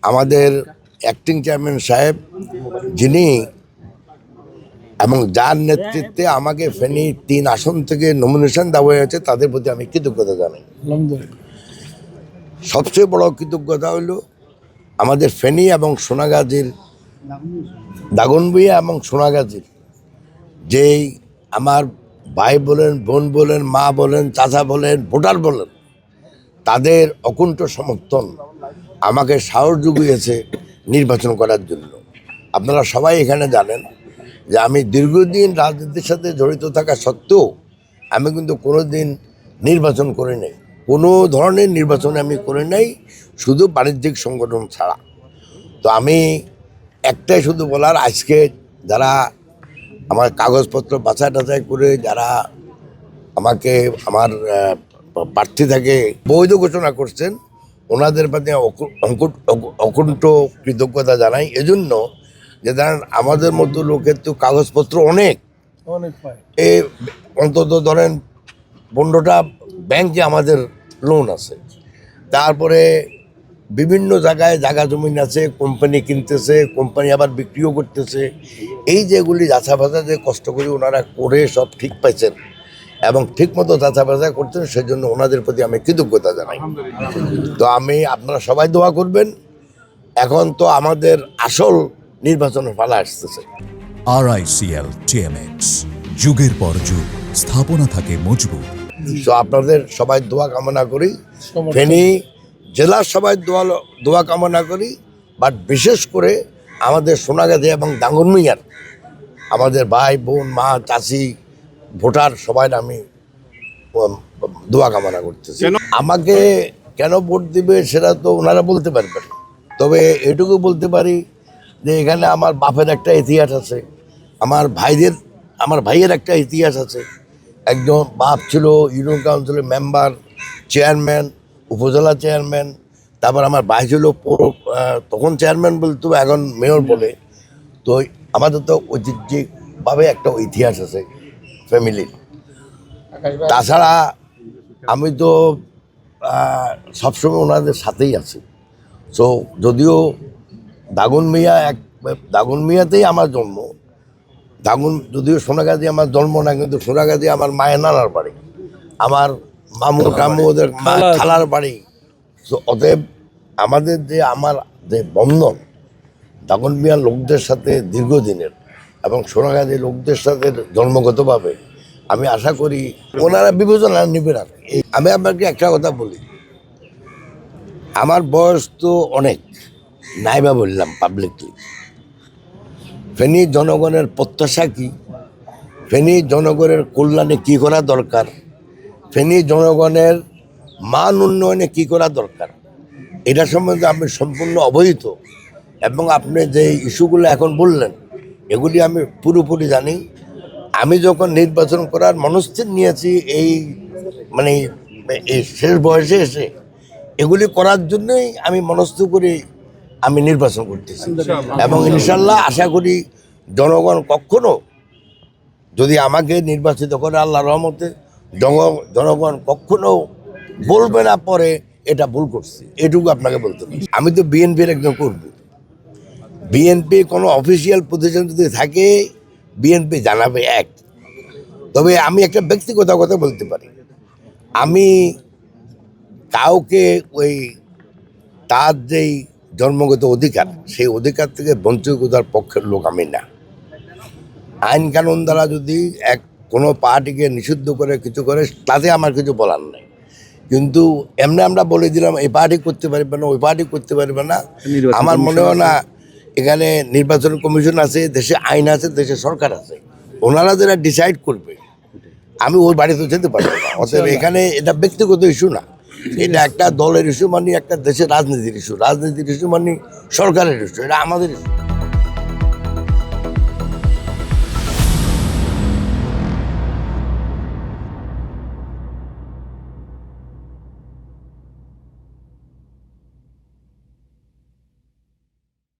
আমাদের acting chairman সাহেব, যিনি এবং যার নেতৃত্বে আমাকে ফেনী 3 আসন থেকে নমিনেশন দেওয়া হয়েছে, তাদের প্রতি আমি কৃতজ্ঞতা জানাই। সবচেয়ে বড় কৃতজ্ঞতা হলো আমাদের ফেনী এবং সোনাগাজীর, দাগনভূঞা এবং সোনাগাজীর যেই আমার ভাই বলেন, বোন বলেন, মা বলেন, চাচা বলেন, ভোটার বলেন, তাদের অকুণ্ঠ সমর্থন আমাকে সাহস জুগিয়েছে নির্বাচন করার জন্য। আপনারা সবাই এখানে জানেন যে আমি দীর্ঘদিন রাজনীতির সাথে জড়িত থাকা সত্ত্বেও আমি কিন্তু কোনো দিন নির্বাচন করি নাই, কোনো ধরনের নির্বাচন আমি করি নাই, শুধু বাণিজ্যিক সংগঠন ছাড়া। তো আমি একটাই শুধু বলার, আজকে যারা আমার কাগজপত্র বাছাই টাছাই করে যারা আমাকে আমার প্রার্থী থেকে বৈধ ঘোষণা করছেন, ওনাদের প্রতি অকুণ্ঠ কৃতজ্ঞতা জানাই। এজন্য যে ধরেন আমাদের মতো লোকের তো কাগজপত্র অনেক, এ অন্তত ধরেন 15টা ব্যাংকে আমাদের লোন আছে, তারপরে বিভিন্ন জায়গায় জায়গা জমিন আছে, কোম্পানি কিনতেছে, কোম্পানি আবার বিক্রিও করতেছে। এই যেগুলি যাচা বাছা যে কষ্ট করে ওনারা করে সব ঠিক পাইছেন এবং ঠিক মতো যাচা বাছা করছেন, সেজন্য ওনাদের প্রতি আমি কৃতজ্ঞতা জানাই। তো আপনারা সবাই দোয়া করবেন। এখন তো আমাদের আসল নির্বাচনের পালা আসতেছে। RICL TMX, যুগের পর যুগ স্থাপনা থাকে মজবুত। তো আপনাদের সবাই দোয়া কামনা করি, ফেনী জেলার সবাই দোয়া কামনা করি, বাট বিশেষ করে আমাদের সোনাগাজী এবং দাগনভূঞার আমাদের ভাই বোন, মা, চাচি, ভোটার সবাই আমি দোয়া কামনা করতেছি। আমাকে কেন ভোট দিবে সেটা তো ওনারা বলতে পারবেন, তবে এটুকু বলতে পারি যে এখানে আমার বাপের একটা ইতিহাস আছে, আমার ভাইয়ের একটা ইতিহাস আছে। একজন বাপ ছিল ইউনিয়ন কাউন্সিলের মেম্বার, চেয়ারম্যান, উপজেলা চেয়ারম্যান, তারপর আমার ভাই ছিল তখন চেয়ারম্যান বলতো, এখন মেয়র বলে। তো আমাদের তো ঐতিহ্যিকভাবে একটা ইতিহাস আছে ফ্যামিলির। তাছাড়া আমি তো সবসময় ওনাদের সাথেই আছি। সো যদিও দাগনভূঞাতেই আমার জন্ম, যদিও সোনাগাজী আমার জন্ম না, কিন্তু সোনাগাজী আমার মায়ের নানার বাড়ি, আমার মামু টামু ওদের খালার বাড়ি। তো অতএব আমাদের আমার যে বন্ধন দাগনভূঞার লোকদের সাথে দীর্ঘদিনের এবং সোনাগাজী লোকদের সাথে জন্মগতভাবে, আমি আশা করি ওনারা বিবেচনা নেবে না। আমি আপনাকে একটা কথা বলি, আমার বয়স তো অনেক নাইবা বললাম পাবলিকলি। ফেনী জনগণের প্রত্যাশা কী, ফেনী জনগণের কল্যাণে কী করা দরকার, ফেনী জনগণের মান উন্নয়নে কী করা দরকার, এটা সম্বন্ধে আমি সম্পূর্ণ অবহিত। এবং আপনি যে ইস্যুগুলো এখন বললেন, এগুলি আমি পুরোপুরি জানি। আমি যখন নির্বাচন করার মনস্থির নিয়েছি, এই শেষ বয়সে এসে এগুলি করার জন্যই আমি মনস্থ করে আমি নির্বাচন করতেছি। এবং ইনশাল্লাহ আশা করি জনগণ কখনো যদি আমাকে নির্বাচিত করে, আল্লাহর রহমতে জনগণ কখনো বলবে না পরে এটা ভুল করছি। এটুকু আপনাকে বলতে পারি। আমি তো বিএনপির একজন কর্মী। বিএনপি কোনো অফিসিয়াল পজিশন যদি থাকে, বিএনপি জানাবে এক। তবে আমি একটা ব্যক্তিগত কথা বলতে পারি, আমি কাউকে তার যেই জন্মগত অধিকার, সেই অধিকার থেকে বঞ্চিত করার পক্ষের লোক আমি না। আইন কানুন দ্বারা যদি কোনো পার্টিকে নিষিদ্ধ করে কিছু করে, তাতে আমার কিছু বলার নেই। কিন্তু এমনি আমরা বলে দিলাম এই পার্টি করতে পারবে না, ওই পার্টি করতে পারবে না, আমার মনে হয় না। এখানে নির্বাচন কমিশন আছে, দেশে আইন আছে, দেশে সরকার আছে, ওনারা যারা ডিসাইড করবে, আমি ওই বাড়িতে যেতে পারবো না। অতএব এখানে এটা ব্যক্তিগত ইস্যু না, এটা একটা দলের ইস্যু, মানে একটা দেশের রাজনীতির ইস্যু, রাজনীতির ইস্যু মানে সরকারের ইস্যু, এটা আমাদের ইস্যু।